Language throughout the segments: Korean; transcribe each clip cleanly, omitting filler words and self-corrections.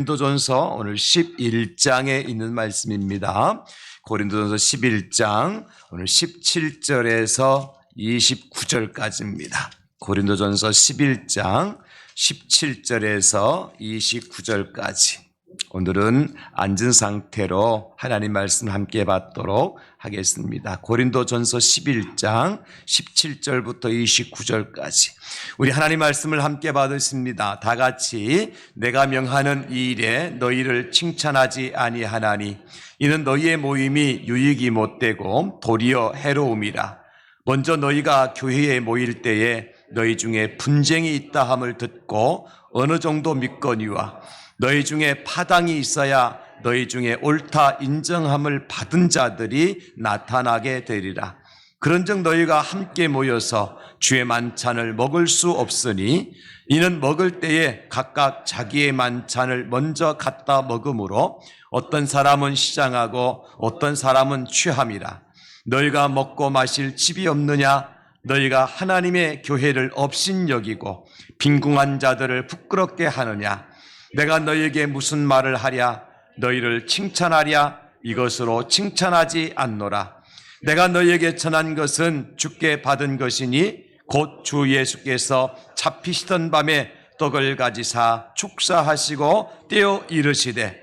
고린도전서 오늘 11장에 있는 말씀입니다. 고린도전서 11장 오늘 17절에서 29절까지입니다. 고린도전서 11장 17절에서 29절까지. 오늘은 앉은 상태로 하나님 말씀 함께 받도록 하겠습니다. 고린도전서 11장 17절부터 29절까지 우리 하나님 말씀을 함께 받으십니다. 다 같이 내가 명하는 이 일에 너희를 칭찬하지 아니하나니 이는 너희의 모임이 유익이 못되고 도리어 해로움이라. 먼저 너희가 교회에 모일 때에 너희 중에 분쟁이 있다 함을 듣고 어느 정도 믿거니와 너희 중에 파당이 있어야 너희 중에 옳다 인정함을 받은 자들이 나타나게 되리라. 그런즉 너희가 함께 모여서 주의 만찬을 먹을 수 없으니 이는 먹을 때에 각각 자기의 만찬을 먼저 갖다 먹으므로 어떤 사람은 시장하고 어떤 사람은 취함이라. 너희가 먹고 마실 집이 없느냐? 너희가 하나님의 교회를 업신여기고 빈궁한 자들을 부끄럽게 하느냐? 내가 너희에게 무슨 말을 하랴? 너희를 칭찬하랴? 이것으로 칭찬하지 않노라. 내가 너희에게 전한 것은 주께 받은 것이니 곧 주 예수께서 잡히시던 밤에 떡을 가지사 축사하시고 떼어 이르시되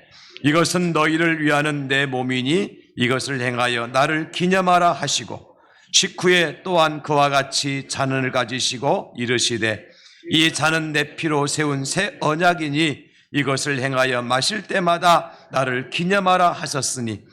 이것은 너희를 위하는 내 몸이니 이것을 행하여 나를 기념하라 하시고 식후에 또한 그와 같이 잔을 가지시고 이르시되 이 잔은 내 피로 세운 새 언약이니 이것을 행하여 마실 때마다 나를 기념하라 하셨으니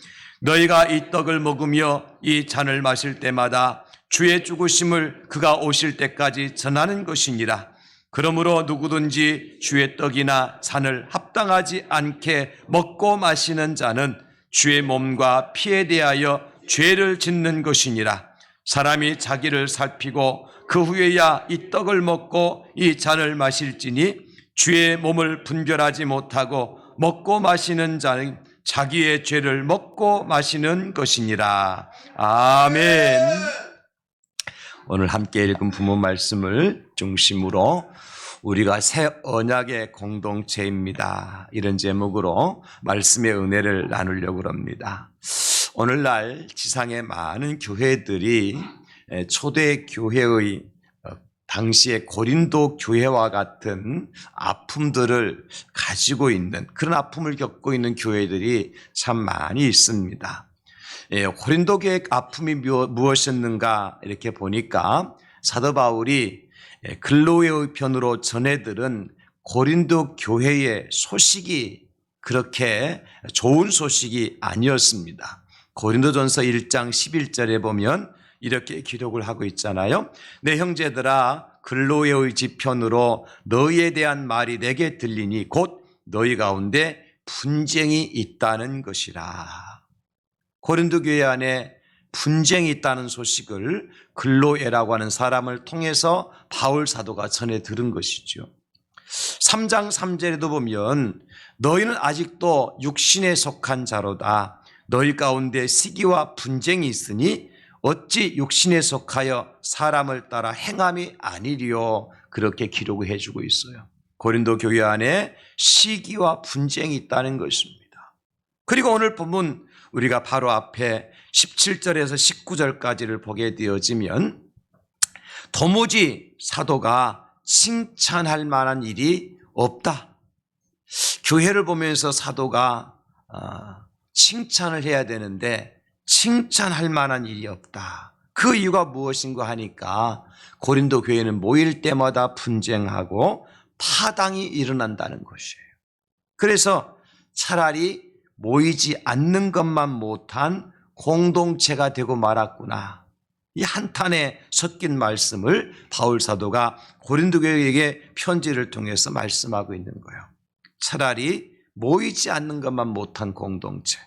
너희가 이 떡을 먹으며 이 잔을 마실 때마다 주의 죽으심을 그가 오실 때까지 전하는 것이니라. 그러므로 누구든지 주의 떡이나 잔을 합당하지 않게 먹고 마시는 자는 주의 몸과 피에 대하여 죄를 짓는 것이니라. 사람이 자기를 살피고 그 후에야 이 떡을 먹고 이 잔을 마실지니 주의 몸을 분별하지 못하고 먹고 마시는 자는 자기의 죄를 먹고 마시는 것이니라. 아멘. 오늘 함께 읽은 부모 말씀을 중심으로 우리가 새 언약의 공동체입니다. 이런 제목으로 말씀의 은혜를 나누려고 합니다. 오늘날 지상의 많은 교회들이 초대 교회의 당시의 고린도 교회와 같은 아픔들을 가지고 있는 그런 아픔을 겪고 있는 교회들이 참 많이 있습니다. 고린도 교회의 아픔이 무엇이었는가 이렇게 보니까 사도 바울이 글로의 편으로 전해들은 고린도 교회의 소식이 그렇게 좋은 소식이 아니었습니다. 고린도전서 1장 11절에 보면 이렇게 기록을 하고 있잖아요. 내 형제들아 글로에의 지편으로 너희에 대한 말이 내게 들리니 곧 너희 가운데 분쟁이 있다는 것이라. 고린도 교회 안에 분쟁이 있다는 소식을 글로에라고 하는 사람을 통해서 바울 사도가 전해 들은 것이죠. 3장 3절에도 보면 너희는 아직도 육신에 속한 자로다. 너희 가운데 시기와 분쟁이 있으니 어찌 육신에 속하여 사람을 따라 행함이 아니리요. 그렇게 기록을 해주고 있어요. 고린도 교회 안에 시기와 분쟁이 있다는 것입니다. 그리고 오늘 본문 우리가 바로 앞에 17절에서 19절까지를 보게 되어지면 도무지 사도가 칭찬할 만한 일이 없다. 교회를 보면서 사도가 칭찬을 해야 되는데 칭찬할 만한 일이 없다. 그 이유가 무엇인가 하니까 고린도 교회는 모일 때마다 분쟁하고 파당이 일어난다는 것이에요. 그래서 차라리 모이지 않는 것만 못한 공동체가 되고 말았구나. 이 한탄에 섞인 말씀을 바울 사도가 고린도 교회에게 편지를 통해서 말씀하고 있는 거예요. 차라리 모이지 않는 것만 못한 공동체.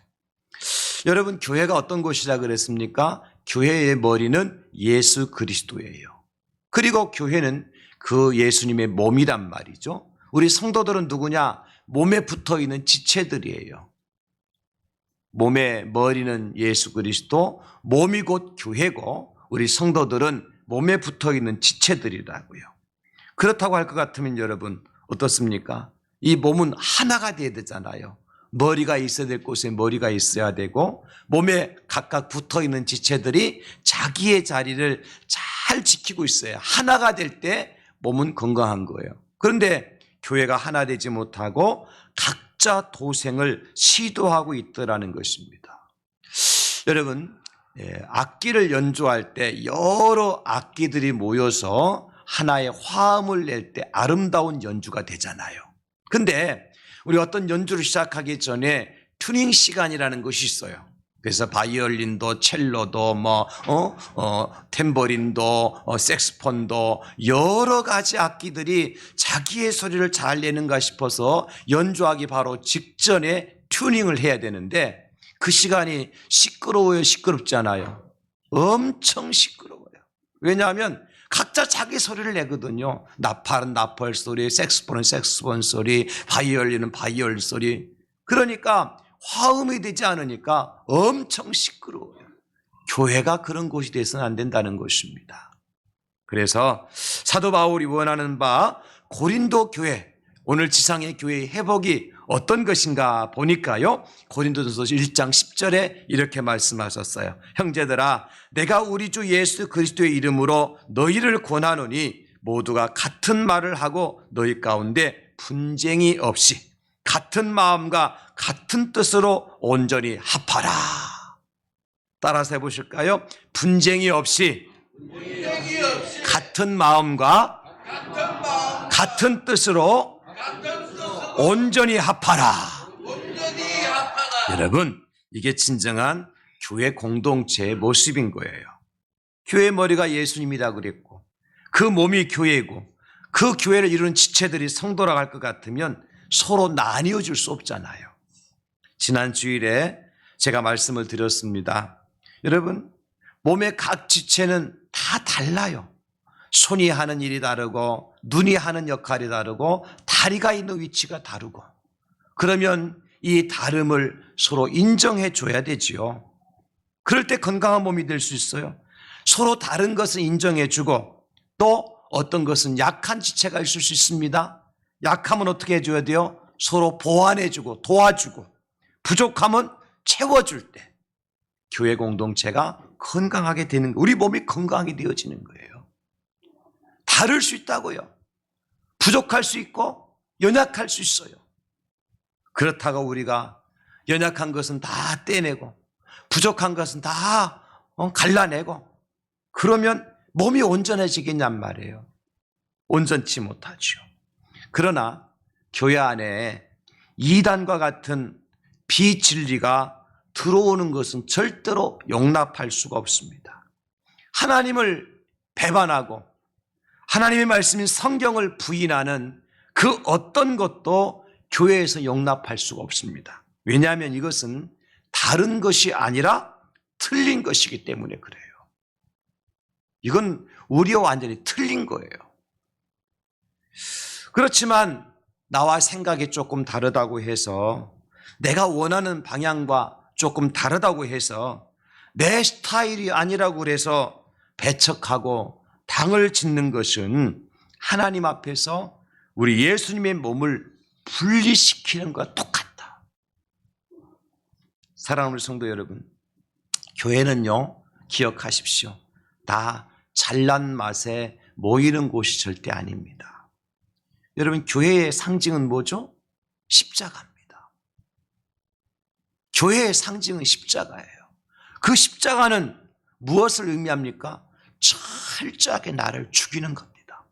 여러분 교회가 어떤 곳이라 그랬습니까? 교회의 머리는 예수 그리스도예요. 그리고 교회는 그 예수님의 몸이란 말이죠. 우리 성도들은 누구냐? 몸에 붙어있는 지체들이에요. 몸의 머리는 예수 그리스도, 몸이 곧 교회고 우리 성도들은 몸에 붙어있는 지체들이라고요. 그렇다고 할 것 같으면 여러분 어떻습니까? 이 몸은 하나가 돼야 되잖아요. 머리가 있어야 될 곳에 머리가 있어야 되고 몸에 각각 붙어있는 지체들이 자기의 자리를 잘 지키고 있어야 하나가 될 때 몸은 건강한 거예요. 그런데 교회가 하나 되지 못하고 각자 도생을 시도하고 있더라는 것입니다. 여러분, 악기를 연주할 때 여러 악기들이 모여서 하나의 화음을 낼 때 아름다운 연주가 되잖아요. 근데 우리 어떤 연주를 시작하기 전에 튜닝 시간이라는 것이 있어요. 그래서 바이올린도 첼로도 탬버린도 색스폰도 여러 가지 악기들이 자기의 소리를 잘 내는가 싶어서 연주하기 바로 직전에 튜닝을 해야 되는데 그 시간이 시끄러워요, 시끄럽잖아요. 엄청 시끄러워요. 왜냐하면 각자 자기 소리를 내거든요. 나팔은 나팔 소리, 색스폰은 색스폰 소리, 바이올린은 바이올 소리. 그러니까 화음이 되지 않으니까 엄청 시끄러워요. 교회가 그런 곳이 돼서는 안 된다는 것입니다. 그래서 사도 바울이 원하는 바 고린도 교회, 오늘 지상의 교회의 회복이 어떤 것인가 보니까요. 고린도전서 1장 10절에 이렇게 말씀하셨어요. 형제들아, 내가 우리 주 예수 그리스도의 이름으로 너희를 권하노니 모두가 같은 말을 하고 너희 가운데 분쟁이 없이 같은 마음과 같은 뜻으로 온전히 합하라. 따라서 해보실까요? 분쟁이 없이 같은 마음과 같은 뜻으로 온전히 합하라. 여러분, 이게 진정한 교회 공동체의 모습인 거예요. 교회 머리가 예수님이라 그랬고 그 몸이 교회고 그 교회를 이루는 지체들이 성도라고 할 것 같으면 서로 나뉘어질 수 없잖아요. 지난 주일에 제가 말씀을 드렸습니다. 여러분, 몸의 각 지체는 다 달라요. 손이 하는 일이 다르고 눈이 하는 역할이 다르고 다리가 있는 위치가 다르고 그러면 이 다름을 서로 인정해 줘야 되지요. 그럴 때 건강한 몸이 될 수 있어요. 서로 다른 것을 인정해 주고 또 어떤 것은 약한 지체가 있을 수 있습니다. 약하면 어떻게 해줘야 돼요? 서로 보완해 주고 도와주고 부족하면 채워줄 때 교회 공동체가 건강하게 되는 거예요. 우리 몸이 건강하게 되어지는 거예요. 다를 수 있다고요. 부족할 수 있고 연약할 수 있어요. 그렇다고 우리가 연약한 것은 다 떼내고 부족한 것은 다 갈라내고 그러면 몸이 온전해지겠냔 말이에요. 온전치 못하죠. 그러나 교회 안에 이단과 같은 비진리가 들어오는 것은 절대로 용납할 수가 없습니다. 하나님을 배반하고 하나님의 말씀인 성경을 부인하는 그 어떤 것도 교회에서 용납할 수가 없습니다. 왜냐하면 이것은 다른 것이 아니라 틀린 것이기 때문에 그래요. 이건 우리와 완전히 틀린 거예요. 그렇지만 나와 생각이 조금 다르다고 해서 내가 원하는 방향과 조금 다르다고 해서 내 스타일이 아니라고 그래서 배척하고 당을 짓는 것은 하나님 앞에서 우리 예수님의 몸을 분리시키는 것과 똑같다. 사랑하는 성도 여러분, 교회는요, 기억하십시오. 다 잘난 맛에 모이는 곳이 절대 아닙니다. 여러분, 교회의 상징은 뭐죠? 십자가입니다. 교회의 상징은 십자가예요. 그 십자가는 무엇을 의미합니까? 철저하게 나를 죽이는 겁니다.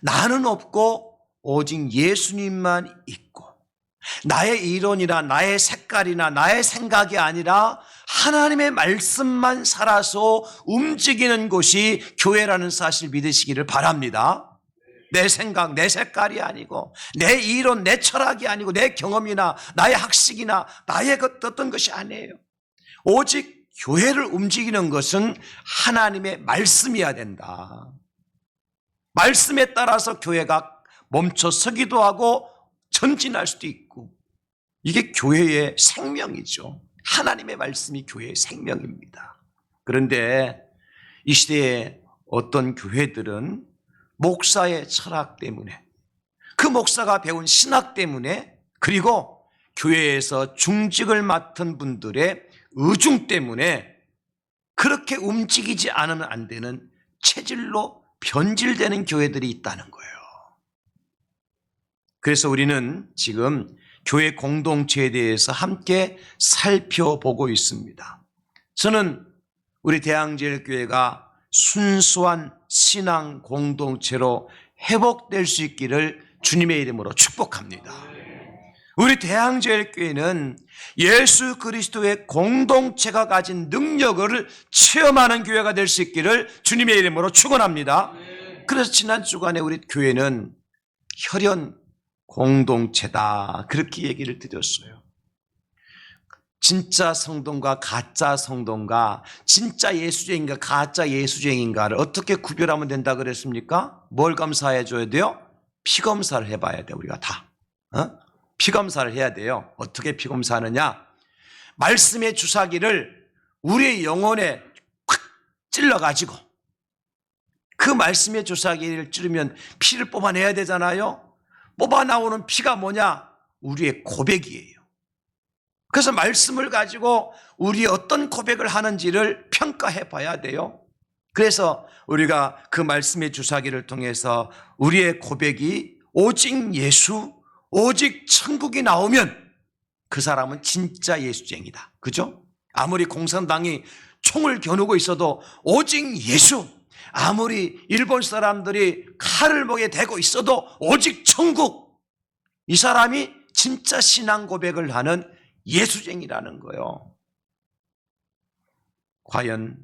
나는 없고 오직 예수님만 있고 나의 이론이나 나의 색깔이나 나의 생각이 아니라 하나님의 말씀만 살아서 움직이는 곳이 교회라는 사실 믿으시기를 바랍니다. 내 생각, 내 색깔이 아니고 내 이론, 내 철학이 아니고 내 경험이나 나의 학식이나 나의 어떤 것이 아니에요. 오직 교회를 움직이는 것은 하나님의 말씀이어야 된다. 말씀에 따라서 교회가 멈춰 서기도 하고 전진할 수도 있고 이게 교회의 생명이죠. 하나님의 말씀이 교회의 생명입니다. 그런데 이 시대에 어떤 교회들은 목사의 철학 때문에 그 목사가 배운 신학 때문에, 그리고 교회에서 중직을 맡은 분들의 의중 때문에 그렇게 움직이지 않으면 안 되는 체질로 변질되는 교회들이 있다는 거예요. 그래서 우리는 지금 교회 공동체에 대해서 함께 살펴보고 있습니다. 저는 우리 대항제일교회가 순수한 신앙 공동체로 회복될 수 있기를 주님의 이름으로 축복합니다. 우리 대항제일교회는 예수 그리스도의 공동체가 가진 능력을 체험하는 교회가 될 수 있기를 주님의 이름으로 축원합니다. 그래서 지난 주간에 우리 교회는 혈연 공동체다, 그렇게 얘기를 드렸어요. 진짜 성도인가 가짜 성도인가, 진짜 예수쟁인가 가짜 예수쟁인가를 어떻게 구별하면 된다 그랬습니까? 뭘 검사해 줘야 돼요? 피검사를 해봐야 돼요. 우리가 다 피검사를 해야 돼요. 어떻게 피검사하느냐? 말씀의 주사기를 우리의 영혼에 확 찔러가지고 그 말씀의 주사기를 찌르면 피를 뽑아내야 되잖아요. 뽑아 나오는 피가 뭐냐? 우리의 고백이에요. 그래서 말씀을 가지고 우리 어떤 고백을 하는지를 평가해 봐야 돼요. 그래서 우리가 그 말씀의 주사기를 통해서 우리의 고백이 오직 예수, 오직 천국이 나오면 그 사람은 진짜 예수쟁이다. 그죠? 아무리 공산당이 총을 겨누고 있어도 오직 예수, 아무리 일본 사람들이 칼을 목에 대고 있어도 오직 천국, 이 사람이 진짜 신앙 고백을 하는 예수쟁이라는 거예요. 과연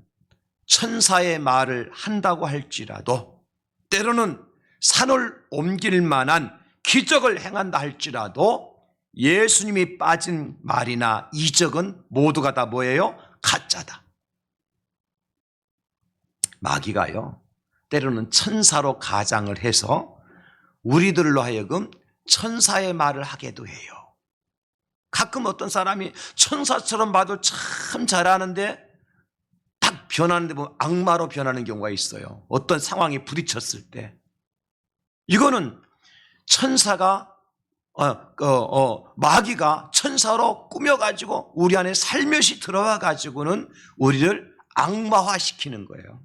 천사의 말을 한다고 할지라도, 때로는 산을 옮길 만한 기적을 행한다 할지라도 예수님이 빠진 말이나 이적은 모두가 다 뭐예요? 가짜다. 마귀가요, 때로는 천사로 가장을 해서 우리들로 하여금 천사의 말을 하게도 해요. 가끔 어떤 사람이 천사처럼 봐도 참 잘하는데 딱 변하는데 보면 악마로 변하는 경우가 있어요. 어떤 상황이 부딪혔을 때. 이거는 천사가 마귀가 천사로 꾸며가지고 우리 안에 살며시 들어와가지고는 우리를 악마화시키는 거예요.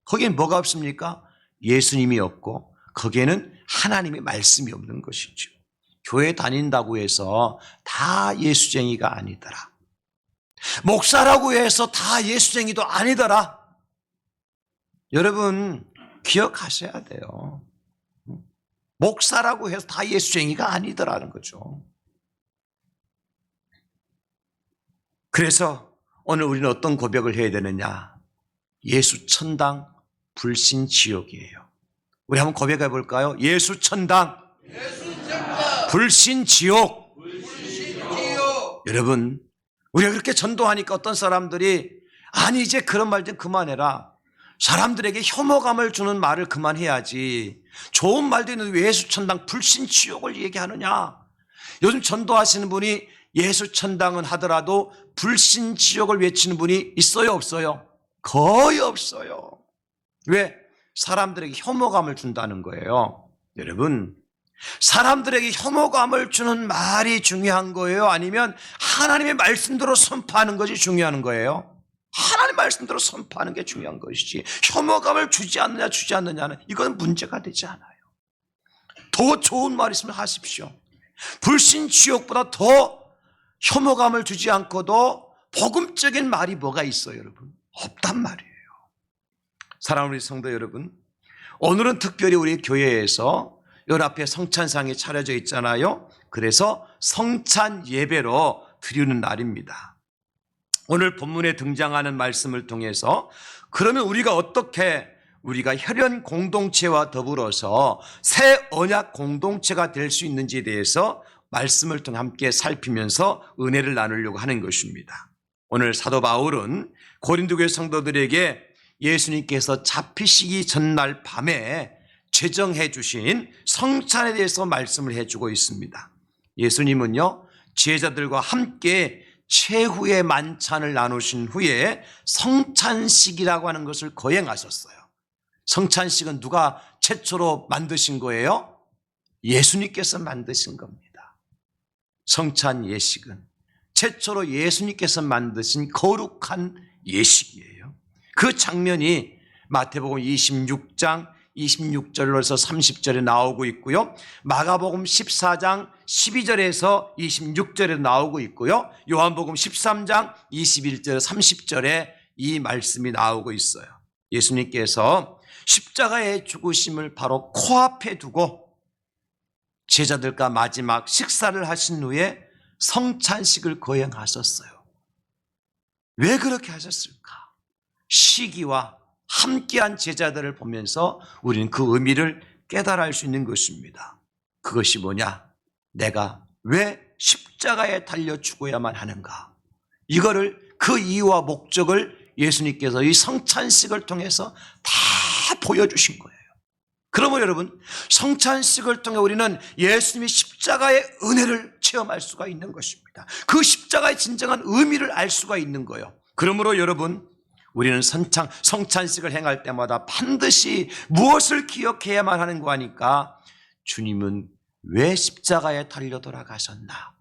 거기엔 뭐가 없습니까? 예수님이 없고 거기에는 하나님의 말씀이 없는 것이죠. 교회 다닌다고 해서 다 예수쟁이가 아니더라. 목사라고 해서 다 예수쟁이도 아니더라. 여러분 기억하셔야 돼요. 목사라고 해서 다 예수쟁이가 아니더라는 거죠. 그래서 오늘 우리는 어떤 고백을 해야 되느냐? 예수 천당, 불신 지옥이에요. 우리 한번 고백해 볼까요? 예수 천당, 불신 지옥. 여러분, 우리가 그렇게 전도하니까 어떤 사람들이 아니 이제 그런 말 좀 그만해라. 사람들에게 혐오감을 주는 말을 그만해야지. 좋은 말도 있는데 왜 예수 천당, 불신 지옥을 얘기하느냐? 요즘 전도하시는 분이 예수 천당은 하더라도 불신 지옥을 외치는 분이 있어요, 없어요? 거의 없어요. 왜? 사람들에게 혐오감을 준다는 거예요. 여러분, 사람들에게 혐오감을 주는 말이 중요한 거예요? 아니면 하나님의 말씀대로 선포하는 것이 중요한 거예요? 하나님의 말씀대로 선포하는 게 중요한 것이지, 혐오감을 주지 않느냐 주지 않느냐는 이건 문제가 되지 않아요. 더 좋은 말 있으면 하십시오. 불신 지옥보다 더 혐오감을 주지 않고도 복음적인 말이 뭐가 있어요, 여러분? 없단 말이에요. 사랑하는 우리 성도 여러분, 오늘은 특별히 우리 교회에서 요 앞에 성찬상이 차려져 있잖아요. 그래서 성찬 예배로 드리는 날입니다. 오늘 본문에 등장하는 말씀을 통해서 그러면 우리가 어떻게 우리가 혈연 공동체와 더불어서 새 언약 공동체가 될 수 있는지에 대해서 말씀을 통해 함께 살피면서 은혜를 나누려고 하는 것입니다. 오늘 사도 바울은 고린도 교회 성도들에게 예수님께서 잡히시기 전날 밤에 제정해 주신 성찬에 대해서 말씀을 해주고 있습니다. 예수님은요, 제자들과 함께 최후의 만찬을 나누신 후에 성찬식이라고 하는 것을 거행하셨어요. 성찬식은 누가 최초로 만드신 거예요? 예수님께서 만드신 겁니다. 성찬 예식은 최초로 예수님께서 만드신 거룩한 예식이에요. 그 장면이 마태복음 26장 26절로서 30절에 나오고 있고요. 마가복음 14장 12절에서 26절에 나오고 있고요. 요한복음 13장 21절 30절에 이 말씀이 나오고 있어요. 예수님께서 십자가의 죽으심을 바로 코앞에 두고 제자들과 마지막 식사를 하신 후에 성찬식을 거행하셨어요. 왜 그렇게 하셨을까? 시기와 함께한 제자들을 보면서 우리는 그 의미를 깨달을 수 있는 것입니다. 그것이 뭐냐? 내가 왜 십자가에 달려 죽어야만 하는가? 이거를 그 이유와 목적을 예수님께서 이 성찬식을 통해서 다 보여주신 거예요. 그러면 여러분, 성찬식을 통해 우리는 예수님의 십자가의 은혜를 체험할 수가 있는 것입니다. 그 십자가의 진정한 의미를 알 수가 있는 거예요. 그러므로 여러분, 우리는 성찬식을 행할 때마다 반드시 무엇을 기억해야만 하는 거 하니까 주님은 왜 십자가에 달려 돌아가셨나?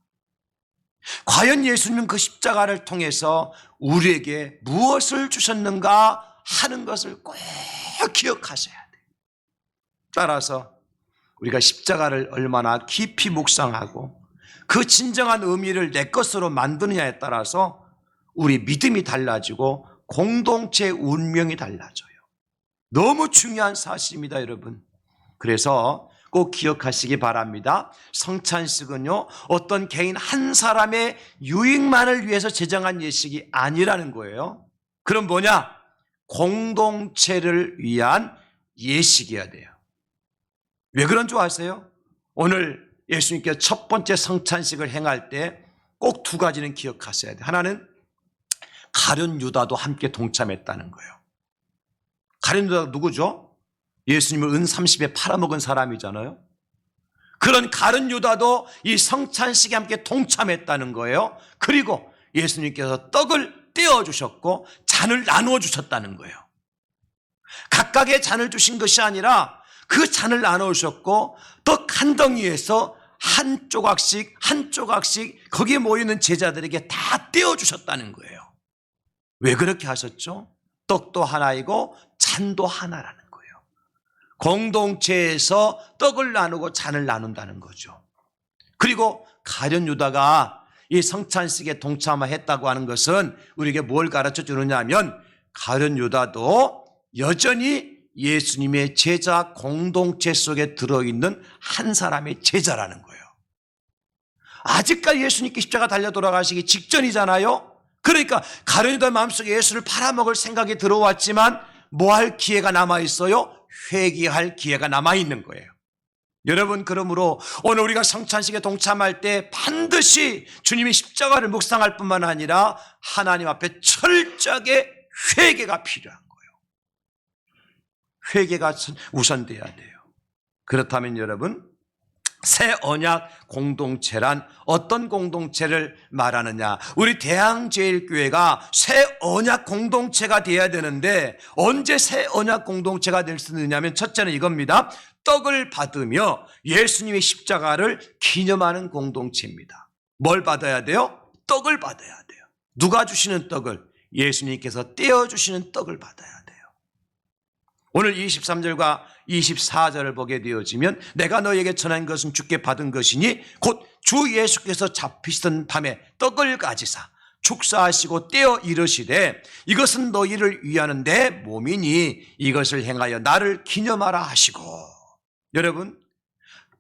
과연 예수님은 그 십자가를 통해서 우리에게 무엇을 주셨는가 하는 것을 꼭 기억하셔야 돼요. 따라서 우리가 십자가를 얼마나 깊이 묵상하고 그 진정한 의미를 내 것으로 만드느냐에 따라서 우리 믿음이 달라지고 공동체의 운명이 달라져요. 너무 중요한 사실입니다, 여러분. 그래서 꼭 기억하시기 바랍니다. 성찬식은요, 어떤 개인 한 사람의 유익만을 위해서 제정한 예식이 아니라는 거예요. 그럼 뭐냐? 공동체를 위한 예식이어야 돼요. 왜 그런 줄 아세요? 오늘 예수님께서 첫 번째 성찬식을 행할 때 꼭 두 가지는 기억하셔야 돼요. 하나는 가룟 유다도 함께 동참했다는 거예요. 가룟 유다가 누구죠? 예수님을 은 30에 팔아먹은 사람이잖아요. 그런 가룟 유다도 이 성찬식에 함께 동참했다는 거예요. 그리고 예수님께서 떡을 떼어주셨고 잔을 나누어 주셨다는 거예요. 각각의 잔을 주신 것이 아니라 그 잔을 나누셨고 떡 한 덩이에서 한 조각씩 거기에 모이는 제자들에게 다 떼어주셨다는 거예요. 왜 그렇게 하셨죠? 떡도 하나이고 잔도 하나라는 거예요. 공동체에서 떡을 나누고 잔을 나눈다는 거죠. 그리고 가룟 유다가 이 성찬식에 동참했다고 하는 것은 우리에게 뭘 가르쳐 주느냐 하면 가룟 유다도 여전히 예수님의 제자 공동체 속에 들어있는 한 사람의 제자라는 거예요. 아직까지 예수님께 십자가 달려 돌아가시기 직전이잖아요. 그러니까 가룟 유다 마음속에 예수를 팔아먹을 생각이 들어왔지만 뭐 할 기회가 남아있어요? 회개할 기회가 남아있는 거예요. 여러분, 그러므로 오늘 우리가 성찬식에 동참할 때 반드시 주님의 십자가를 묵상할 뿐만 아니라 하나님 앞에 철저하게 회개가 필요한 거예요. 회개가 우선돼야 돼요. 그렇다면 여러분, 새 언약 공동체란 어떤 공동체를 말하느냐? 우리 대항제일교회가 새 언약 공동체가 돼야 되는데 언제 새 언약 공동체가 될 수 있느냐면 첫째는 이겁니다. 떡을 받으며 예수님의 십자가를 기념하는 공동체입니다. 뭘 받아야 돼요? 떡을 받아야 돼요. 누가 주시는 떡을? 예수님께서 떼어주시는 떡을 받아야 돼요. 오늘 23절과 24절을 보게 되어지면 내가 너에게 전한 것은 주께 받은 것이니 곧 주 예수께서 잡히시던 밤에 떡을 가지사 축사하시고 떼어 이르시되 이것은 너희를 위하는 내 몸이니 이것을 행하여 나를 기념하라 하시고. 여러분,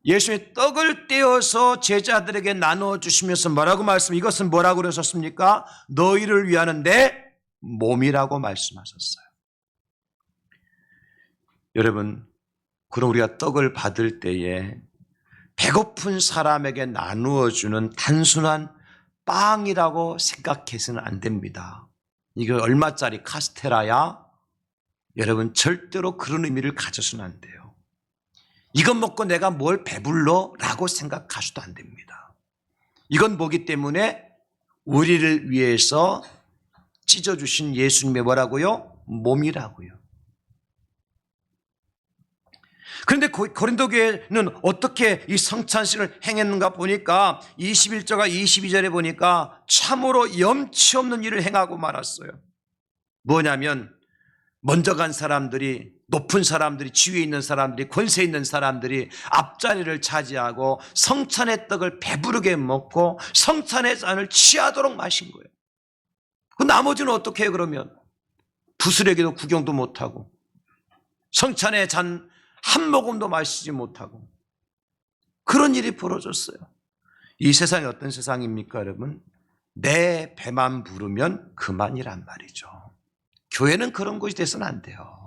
예수의 떡을 떼어서 제자들에게 나눠주시면서 뭐라고 이것은 뭐라고 그러셨습니까? 너희를 위하는 내 몸이라고 말씀하셨어요. 여러분, 그럼 우리가 떡을 받을 때에 배고픈 사람에게 나누어주는 단순한 빵이라고 생각해서는 안 됩니다. 이거 얼마짜리 카스테라야? 여러분, 절대로 그런 의미를 가져서는 안 돼요. 이것 먹고 내가 뭘 배불러? 라고 생각하셔도 안 됩니다. 이건 뭐기 때문에 우리를 위해서 찢어주신 예수님의 뭐라고요? 몸이라고요. 그런데 고린도 교회는 어떻게 이 성찬식을 행했는가 보니까 21절과 22절에 보니까 참으로 염치 없는 일을 행하고 말았어요. 뭐냐면 먼저 간 사람들이, 높은 사람들이, 지위에 있는 사람들이, 권세 있는 사람들이 앞자리를 차지하고 성찬의 떡을 배부르게 먹고 성찬의 잔을 취하도록 마신 거예요. 그 나머지는 어떻게 해요? 그러면 부스레기도 구경도 못하고 성찬의 잔 한 모금도 마시지 못하고 그런 일이 벌어졌어요. 이 세상이 어떤 세상입니까, 여러분? 내 배만 부르면 그만이란 말이죠. 교회는 그런 곳이 돼서는 안 돼요.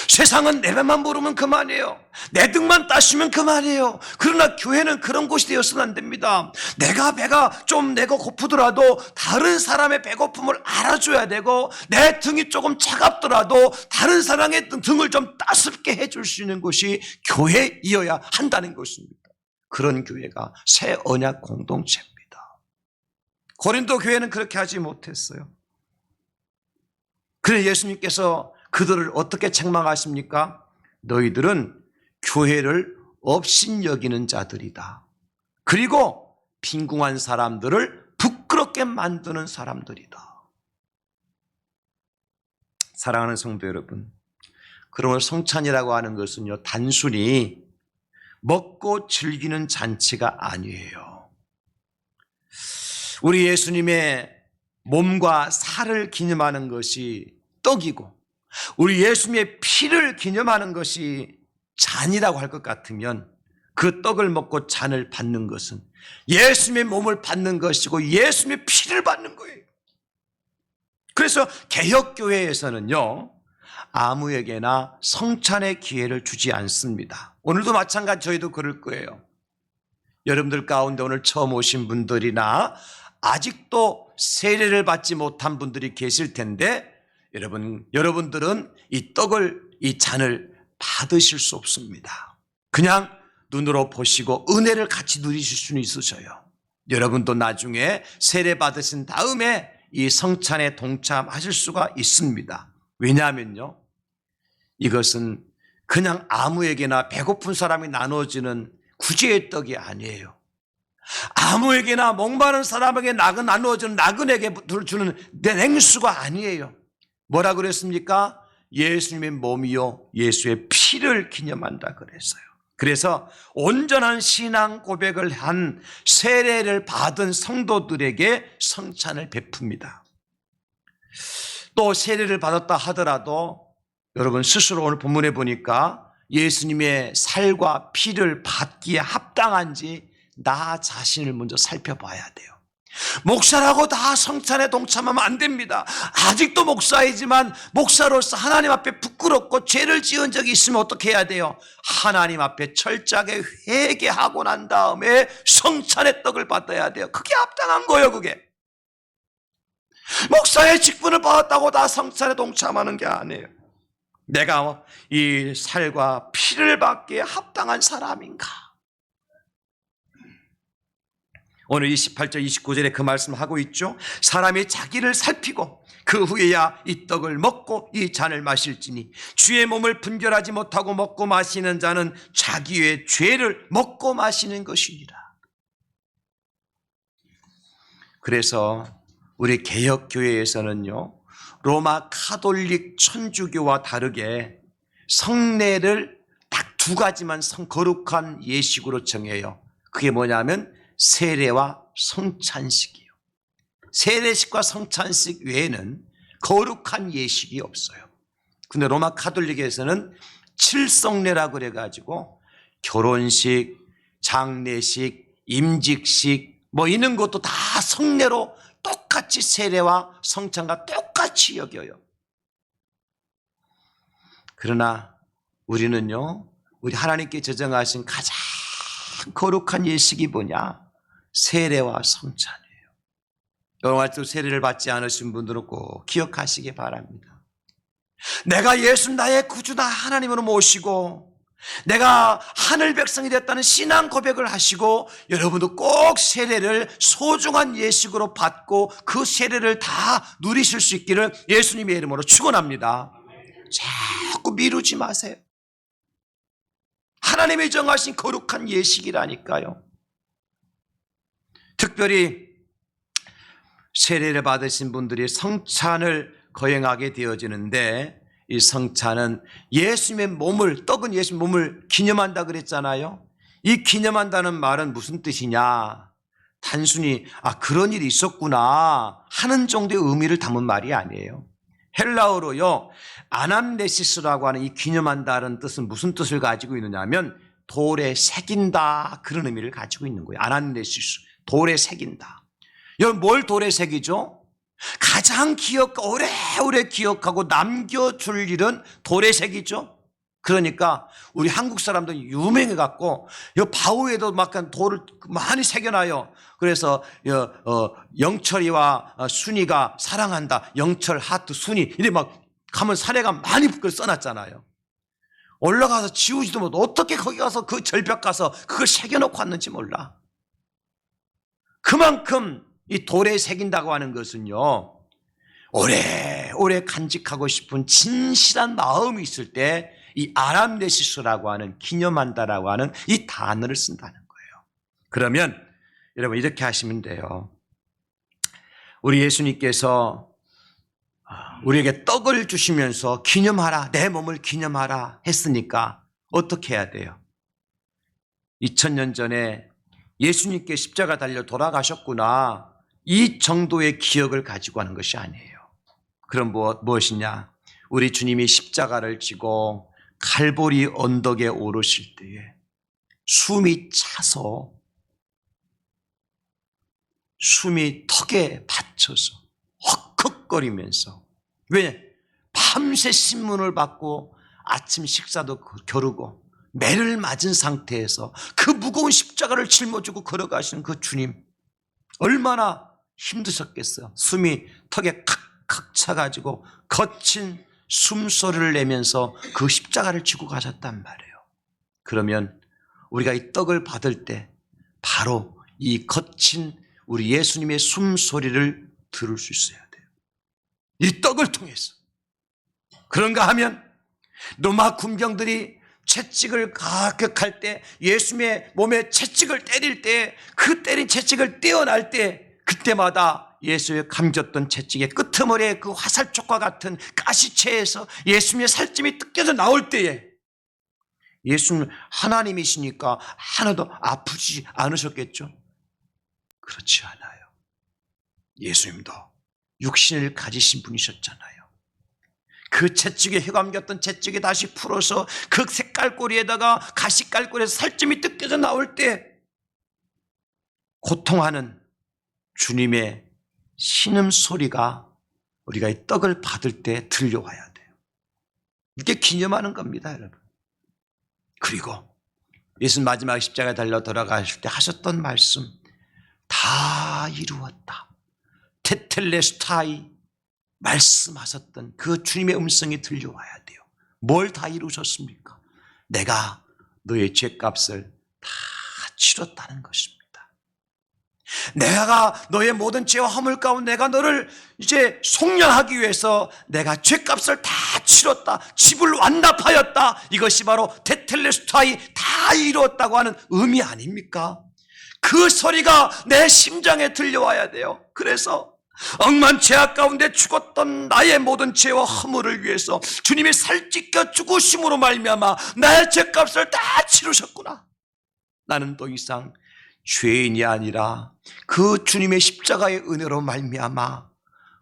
세상은 내 배만 부르면 그만이에요. 내 등만 따시면 그만이에요. 그러나 교회는 그런 곳이 되어서는 안 됩니다. 배가 좀 내가 고프더라도 다른 사람의 배고픔을 알아줘야 되고, 내 등이 조금 차갑더라도 다른 사람의 등을 좀 따숩게 해줄 수 있는 곳이 교회이어야 한다는 것입니다. 그런 교회가 새 언약 공동체입니다. 고린도 교회는 그렇게 하지 못했어요. 그래서 예수님께서 그들을 어떻게 책망하십니까? 너희들은 교회를 업신여기는 자들이다. 그리고 빈궁한 사람들을 부끄럽게 만드는 사람들이다. 사랑하는 성도 여러분, 그러므로 성찬이라고 하는 것은요, 단순히 먹고 즐기는 잔치가 아니에요. 우리 예수님의 몸과 살을 기념하는 것이 떡이고, 우리 예수님의 피를 기념하는 것이 잔이라고 할 것 같으면, 그 떡을 먹고 잔을 받는 것은 예수님의 몸을 받는 것이고 예수님의 피를 받는 거예요. 그래서 개혁교회에서는요, 아무에게나 성찬의 기회를 주지 않습니다. 오늘도 마찬가지, 저희도 그럴 거예요. 여러분들 가운데 오늘 처음 오신 분들이나 아직도 세례를 받지 못한 분들이 계실 텐데, 여러분들은 이 떡을, 이 잔을 받으실 수 없습니다. 그냥 눈으로 보시고 은혜를 같이 누리실 수는 있으셔요. 여러분도 나중에 세례 받으신 다음에 이 성찬에 동참하실 수가 있습니다. 왜냐하면요, 이것은 그냥 아무에게나 배고픈 사람이 나눠지는 구제의 떡이 아니에요. 아무에게나 목마른 사람에게 나누어지는 나그네에게 주는 냉수가 아니에요. 뭐라 그랬습니까? 예수님의 몸이요 예수의 피를 기념한다 그랬어요. 그래서 온전한 신앙 고백을 한 세례를 받은 성도들에게 성찬을 베풉니다. 또 세례를 받았다 하더라도 여러분 스스로 오늘 본문에 보니까 예수님의 살과 피를 받기에 합당한지 나 자신을 먼저 살펴봐야 돼요. 목사라고 다 성찬에 동참하면 안 됩니다. 아직도 목사이지만 목사로서 하나님 앞에 부끄럽고 죄를 지은 적이 있으면 어떻게 해야 돼요? 하나님 앞에 철저하게 회개하고 난 다음에 성찬의 떡을 받아야 돼요. 그게 합당한 거예요. 그게 목사의 직분을 받았다고 다 성찬에 동참하는 게 아니에요. 내가 이 살과 피를 받기에 합당한 사람인가? 오늘 28절 29절에 그 말씀하고 있죠. 사람이 자기를 살피고 그 후에야 이 떡을 먹고 이 잔을 마실지니 주의 몸을 분별하지 못하고 먹고 마시는 자는 자기의 죄를 먹고 마시는 것이니라. 그래서 우리 개혁교회에서는요, 로마 카톨릭 천주교와 다르게 성례를 딱 두 가지만 거룩한 예식으로 정해요. 그게 뭐냐면 세례와 성찬식이에요. 세례식과 성찬식 외에는 거룩한 예식이 없어요. 근데 로마 카톨릭에서는 칠성례라고 그래가지고 결혼식, 장례식, 임직식 뭐 이런 것도 다 성례로 똑같이 세례와 성찬과 똑같이 여겨요. 그러나 우리는요, 우리 하나님께 제정하신 가장 거룩한 예식이 뭐냐? 세례와 성찬이에요. 여러분 아직도 세례를 받지 않으신 분들은 꼭 기억하시기 바랍니다. 내가 예수 나의 구주다 하나님으로 모시고 내가 하늘 백성이 됐다는 신앙 고백을 하시고 여러분도 꼭 세례를 소중한 예식으로 받고 그 세례를 다 누리실 수 있기를 예수님의 이름으로 축원합니다. 자꾸 미루지 마세요. 하나님이 정하신 거룩한 예식이라니까요. 특별히 세례를 받으신 분들이 성찬을 거행하게 되어지는데, 이 성찬은 예수님의 몸을, 떡은 예수님의 몸을 기념한다 그랬잖아요. 이 기념한다는 말은 무슨 뜻이냐? 단순히 그런 일이 있었구나 하는 정도의 의미를 담은 말이 아니에요. 헬라어로요, 아남네시스라고 하는 이 기념한다는 뜻은 무슨 뜻을 가지고 있느냐 하면 돌에 새긴다, 그런 의미를 가지고 있는 거예요. 아남네시스, 돌에 새긴다. 여러분, 뭘 돌에 새기죠? 가장 오래오래 기억하고 남겨줄 일은 돌에 새기죠. 그러니까 우리 한국 사람들 유명해갖고 바우에도 막 돌을 많이 새겨놔요. 그래서 영철이와 순이가 사랑한다, 영철 하트 순이, 이래 막 가면 사례가 많이 그걸 써놨잖아요. 올라가서 지우지도 못해 어떻게 거기 가서 그 절벽 가서 그걸 새겨놓고 왔는지 몰라. 그만큼 이 돌에 새긴다고 하는 것은요, 오래오래 간직하고 싶은 진실한 마음이 있을 때 이 아람네시스라고 하는, 기념한다라고 하는 이 단어를 쓴다는 거예요. 그러면 여러분, 이렇게 하시면 돼요. 우리 예수님께서 우리에게 떡을 주시면서 기념하라, 내 몸을 기념하라 했으니까 어떻게 해야 돼요? 2000년 전에 예수님께 십자가 달려 돌아가셨구나, 이 정도의 기억을 가지고 하는 것이 아니에요. 그럼 무엇이냐? 우리 주님이 십자가를 지고 갈보리 언덕에 오르실 때에 숨이 차서, 숨이 턱에 받쳐서 헉헉거리면서, 왜? 밤새 신문을 받고 아침 식사도 겨루고 매를 맞은 상태에서 그 무거운 십자가를 짊어지고 걸어가시는 그 주님, 얼마나 힘드셨겠어요. 숨이 턱에 칵칵 차가지고 거친 숨소리를 내면서 그 십자가를 지고 가셨단 말이에요. 그러면 우리가 이 떡을 받을 때 바로 이 거친 우리 예수님의 숨소리를 들을 수 있어야 돼요. 이 떡을 통해서. 그런가 하면 로마 군병들이 채찍을 가격할 때, 예수님의 몸에 채찍을 때릴 때, 그 때린 채찍을 떼어날 때, 그때마다 예수의 감겼던 채찍의 끄트머리에 그 화살촉과 같은 가시체에서 예수님의 살찜이 뜯겨져 나올 때에 예수님 하나님이시니까 하나도 아프지 않으셨겠죠? 그렇지 않아요. 예수님도 육신을 가지신 분이셨잖아요. 그 채찍에 휘감겼던 채찍이 다시 풀어서 그 색깔꼬리에다가 가시깔꼬리에서 살점이 뜯겨져 나올 때 고통하는 주님의 신음소리가 우리가 이 떡을 받을 때 들려와야 돼요. 이게 기념하는 겁니다, 여러분. 그리고 예수님 마지막 십자가에 달려 돌아가실 때 하셨던 말씀, 다 이루었다, 테텔레스타이 말씀하셨던 그 주님의 음성이 들려와야 돼요. 뭘 다 이루셨습니까? 내가 너의 죄값을 다 치렀다는 것입니다. 내가 너의 모든 죄와 허물 가운데 내가 너를 이제 속량하기 위해서 내가 죄값을 다 치렀다, 집을 완납하였다, 이것이 바로 테텔레스타이 다 이루었다고 하는 의미 아닙니까? 그 소리가 내 심장에 들려와야 돼요. 그래서 억만 죄악 가운데 죽었던 나의 모든 죄와 허물을 위해서 주님이 살찢겨 죽으심으로 말미암아 나의 죄값을 다 치르셨구나. 나는 더 이상 죄인이 아니라 그 주님의 십자가의 은혜로 말미암아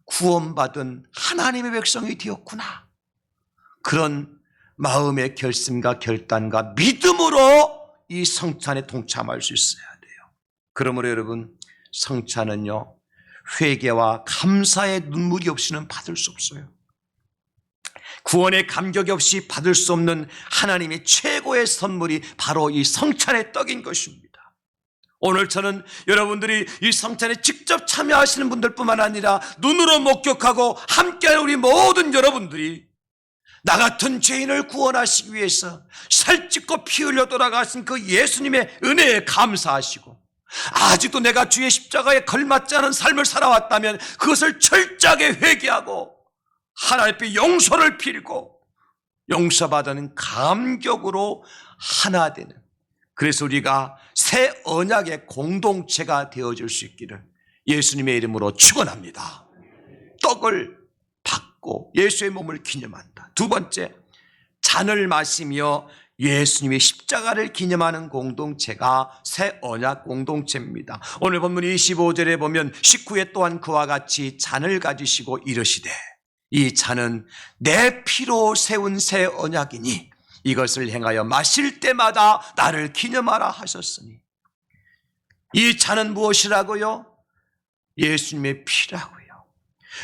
구원받은 하나님의 백성이 되었구나. 그런 마음의 결심과 결단과 믿음으로 이 성찬에 동참할 수 있어야 돼요. 그러므로 여러분, 성찬은요, 회개와 감사의 눈물이 없이는 받을 수 없어요. 구원의 감격이 없이 받을 수 없는 하나님의 최고의 선물이 바로 이 성찬의 떡인 것입니다. 오늘 저는 여러분들이 이 성찬에 직접 참여하시는 분들뿐만 아니라 눈으로 목격하고 함께할 우리 모든 여러분들이 나 같은 죄인을 구원하시기 위해서 살찢고 피 흘려 돌아가신 그 예수님의 은혜에 감사하시고, 아직도 내가 주의 십자가에 걸맞지 않은 삶을 살아왔다면 그것을 철저하게 회개하고 하나님 앞에 용서를 빌고 용서받은 감격으로 하나 되는, 그래서 우리가 새 언약의 공동체가 되어줄 수 있기를 예수님의 이름으로 축원합니다. 떡을 받고 예수의 몸을 기념한다. 두 번째, 잔을 마시며 예수님의 십자가를 기념하는 공동체가 새 언약 공동체입니다. 오늘 본문 25절에 보면 19에 또한 그와 같이 잔을 가지시고 이르시되 이 잔은 내 피로 세운 새 언약이니 이것을 행하여 마실 때마다 나를 기념하라 하셨으니, 이 잔은 무엇이라고요? 예수님의 피라고요.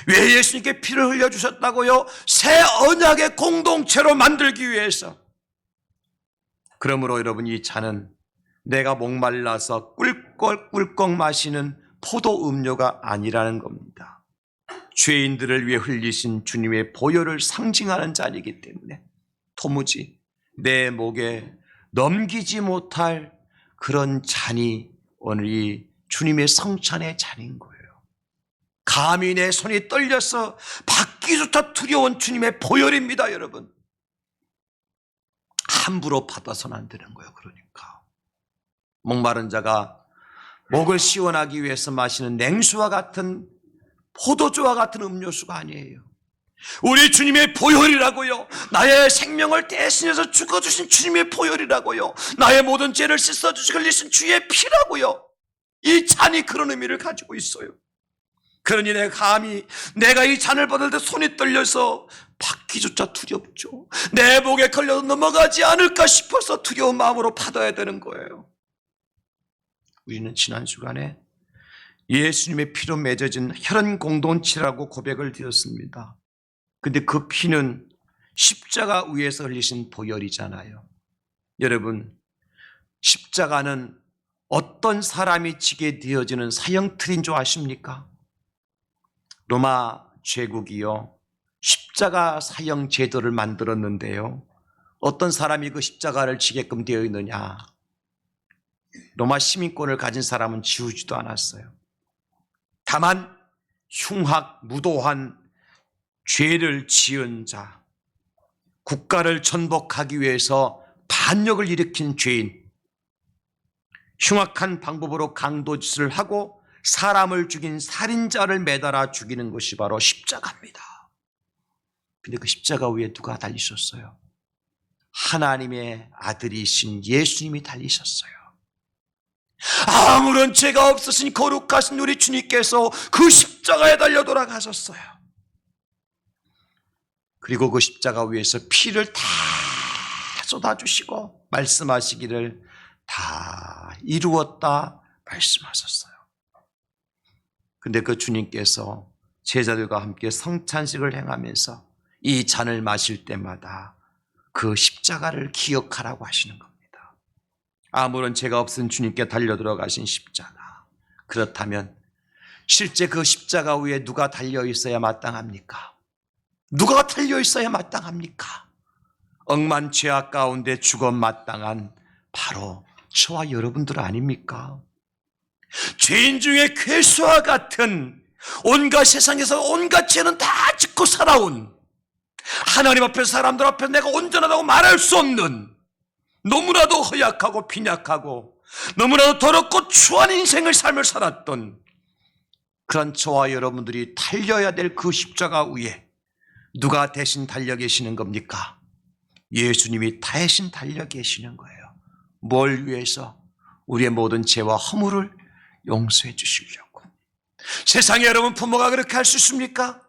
왜 예수님께 피를 흘려주셨다고요? 새 언약의 공동체로 만들기 위해서. 그러므로 여러분, 이 잔은 내가 목말라서 꿀꺽꿀꺽 마시는 포도 음료가 아니라는 겁니다. 죄인들을 위해 흘리신 주님의 보혈을 상징하는 잔이기 때문에 도무지 내 목에 넘기지 못할 그런 잔이 오늘 이 주님의 성찬의 잔인 거예요. 감히 내 손이 떨려서 받기조차 두려운 주님의 보혈입니다, 여러분. 함부로 받아서는 안 되는 거예요. 그러니까 목마른 자가 목을 시원하기 위해서 마시는 냉수와 같은, 포도주와 같은 음료수가 아니에요. 우리 주님의 보혈이라고요. 나의 생명을 대신해서 죽어주신 주님의 보혈이라고요. 나의 모든 죄를 씻어주시고 흘리신 주의 피라고요. 이 잔이 그런 의미를 가지고 있어요. 그러니 내가 이 잔을 받을 때 손이 떨려서 받기조차 두렵죠. 내 목에 걸려도 넘어가지 않을까 싶어서 두려운 마음으로 받아야 되는 거예요. 우리는 지난 주간에 예수님의 피로 맺어진 혈연 공동체라고 고백을 드렸습니다. 근데 그 피는 십자가 위에서 흘리신 보혈이잖아요. 여러분, 십자가는 어떤 사람이 지게 되어지는 사형틀인 줄 아십니까? 로마 제국이요, 십자가 사형 제도를 만들었는데요, 어떤 사람이 그 십자가를 지게끔 되어 있느냐? 로마 시민권을 가진 사람은 지우지도 않았어요. 다만 흉악, 무도한 죄를 지은 자, 국가를 전복하기 위해서 반역을 일으킨 죄인, 흉악한 방법으로 강도짓을 하고 사람을 죽인 살인자를 매달아 죽이는 것이 바로 십자가입니다. 근데 그 십자가 위에 누가 달리셨어요? 하나님의 아들이신 예수님이 달리셨어요. 아무런 죄가 없으신 거룩하신 우리 주님께서 그 십자가에 달려 돌아가셨어요. 그리고 그 십자가 위에서 피를 다 쏟아주시고 말씀하시기를 다 이루었다 말씀하셨어요. 근데 그 주님께서 제자들과 함께 성찬식을 행하면서 이 잔을 마실 때마다 그 십자가를 기억하라고 하시는 겁니다. 아무런 죄가 없은 주님께 달려 들어가신 십자가. 그렇다면 실제 그 십자가 위에 누가 달려 있어야 마땅합니까? 누가 달려 있어야 마땅합니까? 억만 죄악 가운데 죽어 마땅한 바로 저와 여러분들 아닙니까? 죄인 중에 괴수와 같은 온갖 세상에서 온갖 죄는 다 짓고 살아온, 하나님 앞에 사람들 앞에 내가 온전하다고 말할 수 없는, 너무나도 허약하고 빈약하고 너무나도 더럽고 추한 인생을 삶을 살았던 그런 저와 여러분들이 달려야 될 그 십자가 위에 누가 대신 달려 계시는 겁니까? 예수님이 대신 달려 계시는 거예요. 뭘 위해서? 우리의 모든 죄와 허물을 용서해 주시려고. 세상에 여러분, 부모가 그렇게 할 수 있습니까?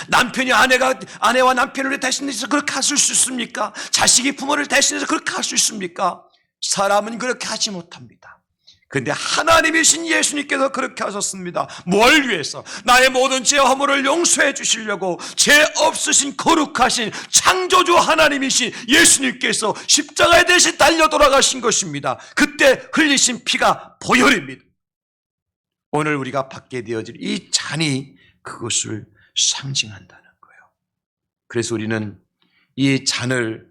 남편이 아내와 남편을 대신해서 그렇게 할 수 있습니까? 자식이 부모를 대신해서 그렇게 할 수 있습니까? 사람은 그렇게 하지 못합니다. 그런데 하나님이신 예수님께서 그렇게 하셨습니다. 뭘 위해서? 나의 모든 죄와 허물을 용서해 주시려고 죄 없으신 거룩하신 창조주 하나님이신 예수님께서 십자가에 대신 달려 돌아가신 것입니다. 그때 흘리신 피가 보혈입니다. 오늘 우리가 받게 되어질 이 잔이 그것을 상징한다는 거예요. 그래서 우리는 이 잔을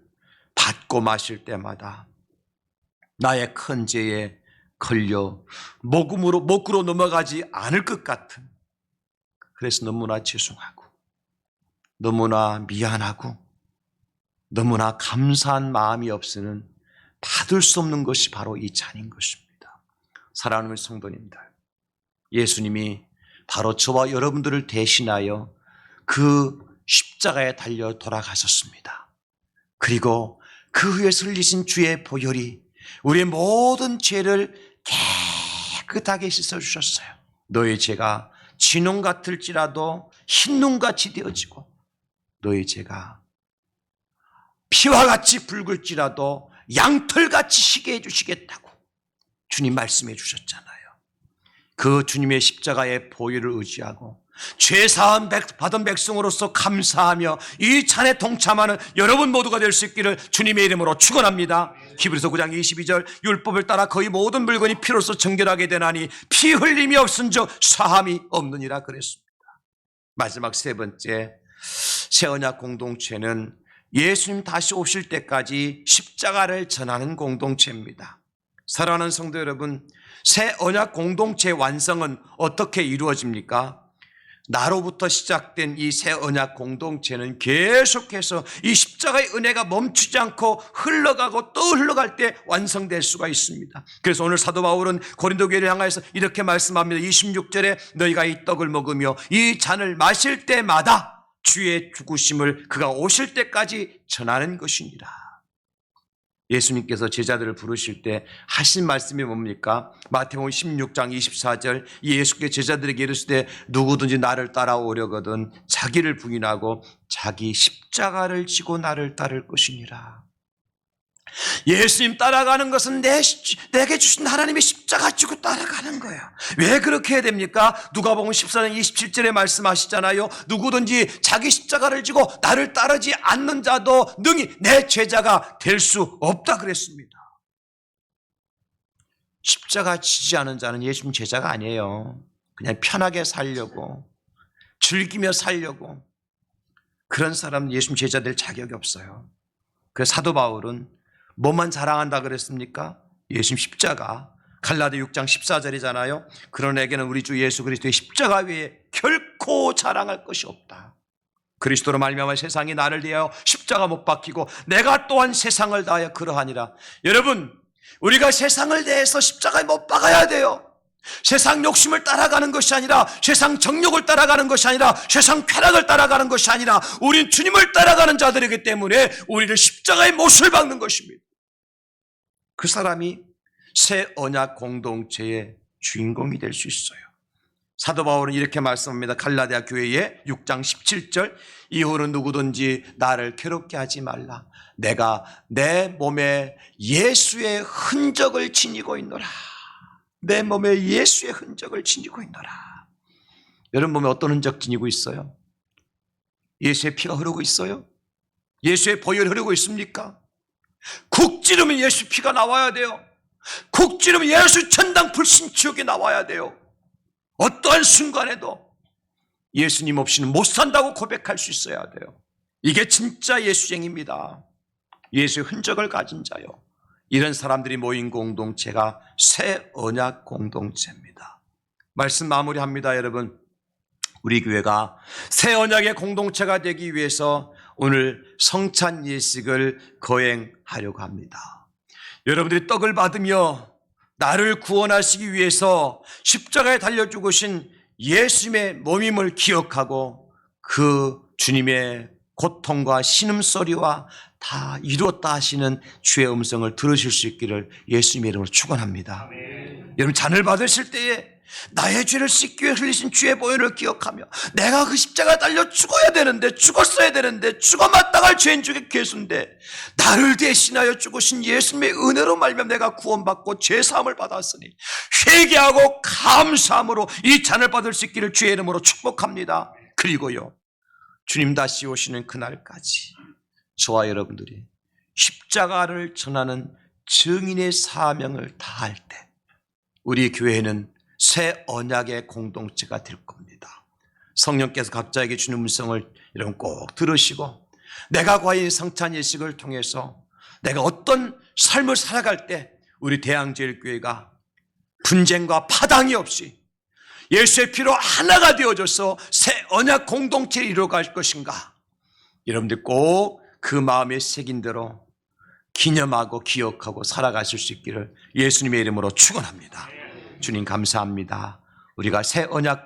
받고 마실 때마다 나의 큰 죄에 걸려 목으로 넘어가지 않을 것 같은, 그래서 너무나 죄송하고 너무나 미안하고 너무나 감사한 마음이 없이는 받을 수 없는 것이 바로 이 잔인 것입니다. 사랑하는 성도님들, 예수님이 바로 저와 여러분들을 대신하여 그 십자가에 달려 돌아가셨습니다. 그리고 그 후에서 흘리신 주의 보혈이 우리의 모든 죄를 깨끗하게 씻어주셨어요. 너의 죄가 진홍 같을지라도 흰눈같이 되어지고 너의 죄가 피와 같이 붉을지라도 양털같이 희게 해주시겠다고 주님 말씀해 주셨잖아요. 그 주님의 십자가의 보혈을 의지하고 죄사함 받은 백성으로서 감사하며 이 잔에 동참하는 여러분 모두가 될 수 있기를 주님의 이름으로 축원합니다. 히브리서 9장 22절 율법을 따라 거의 모든 물건이 피로써 정결하게 되나니 피 흘림이 없은즉 사함이 없느니라 그랬습니다. 마지막 세 번째, 새 언약 공동체는 예수님 다시 오실 때까지 십자가를 전하는 공동체입니다. 사랑하는 성도 여러분, 새 언약 공동체 완성은 어떻게 이루어집니까? 나로부터 시작된 이 새 언약 공동체는 계속해서 이 십자가의 은혜가 멈추지 않고 흘러가고 또 흘러갈 때 완성될 수가 있습니다. 그래서 오늘 사도 바울은 고린도 교회를 향해서 이렇게 말씀합니다. 26절에 너희가 이 떡을 먹으며 이 잔을 마실 때마다 주의 죽으심을 그가 오실 때까지 전하는 것이니라. 예수님께서 제자들을 부르실 때 하신 말씀이 뭡니까? 마태복음 16장 24절 예수께서 제자들에게 이르시되 누구든지 나를 따라오려거든 자기를 부인하고 자기 십자가를 지고 나를 따를 것이니라. 예수님 따라가는 것은 내게 주신 하나님의 십자가 지고 따라가는 거예요. 왜 그렇게 해야 됩니까? 누가복음 14장 27절에 말씀하시잖아요. 누구든지 자기 십자가를 지고 나를 따르지 않는 자도 능히 내 제자가 될 수 없다 그랬습니다. 십자가 지지 않은 자는 예수님 제자가 아니에요. 그냥 편하게 살려고 즐기며 살려고 그런 사람은 예수님 제자 될 자격이 없어요. 그래서 사도 바울은 뭐만 자랑한다 그랬습니까? 예수님 십자가. 갈라디 6장 14절이잖아요. 그런 에게는 우리 주 예수 그리스도의 십자가 외에 결코 자랑할 것이 없다. 그리스도로 말미암아 세상이 나를 대하여 십자가 못 박히고 내가 또한 세상을 다하여 그러하니라. 여러분, 우리가 세상을 대해서 십자가에 못 박아야 돼요. 세상 욕심을 따라가는 것이 아니라, 세상 정욕을 따라가는 것이 아니라, 세상 쾌락을 따라가는 것이 아니라 우린 주님을 따라가는 자들이기 때문에 우리를 십자가에 못을 박는 것입니다. 그 사람이 새 언약 공동체의 주인공이 될 수 있어요. 사도 바울은 이렇게 말씀합니다. 갈라디아 교회의 6장 17절 이후는 누구든지 나를 괴롭게 하지 말라. 내가 내 몸에 예수의 흔적을 지니고 있노라. 내 몸에 예수의 흔적을 지니고 있노라. 여러분 몸에 어떤 흔적 지니고 있어요? 예수의 피가 흐르고 있어요? 예수의 보혈이 흐르고 있습니까? 국 찌르면 예수 피가 나와야 돼요. 국 찌르면 예수 천당 불신지옥에 나와야 돼요. 어떠한 순간에도 예수님 없이는 못 산다고 고백할 수 있어야 돼요. 이게 진짜 예수쟁입니다. 예수의 흔적을 가진 자요. 이런 사람들이 모인 공동체가 새 언약 공동체입니다. 말씀 마무리합니다, 여러분. 우리 교회가 새 언약의 공동체가 되기 위해서 오늘 성찬 예식을 거행하려고 합니다. 여러분들이 떡을 받으며 나를 구원하시기 위해서 십자가에 달려 죽으신 예수님의 몸임을 기억하고 그 주님의 고통과 신음소리와 다 이루었다 하시는 주의 음성을 들으실 수 있기를 예수님의 이름으로 축원합니다. 여러분 잔을 받으실 때에 나의 죄를 씻기 위해 흘리신 주의 보혈을 기억하며 내가 그 십자가에 달려 죽어야 되는데 죽었어야 되는데 죽어 마땅할 죄인 중에 괴수인데 나를 대신하여 죽으신 예수님의 은혜로 말미암아 내가 구원받고 죄사함을 받았으니 회개하고 감사함으로 이 잔을 받을 수 있기를 주의 이름으로 축복합니다. 그리고요 주님 다시 오시는 그날까지 저와 여러분들이 십자가를 전하는 증인의 사명을 다할 때 우리 교회는 새 언약의 공동체가 될 겁니다. 성령께서 각자에게 주는 음성을 여러분 꼭 들으시고 내가 과연 성찬 예식을 통해서 내가 어떤 삶을 살아갈 때 우리 대양제일교회가 분쟁과 파당이 없이 예수의 피로 하나가 되어져서 새 언약 공동체를 이루어갈 것인가, 여러분들 꼭 그 마음에 새긴 대로 기념하고 기억하고 살아가실 수 있기를 예수님의 이름으로 축원합니다. 주님 감사합니다. 우리가 새 언약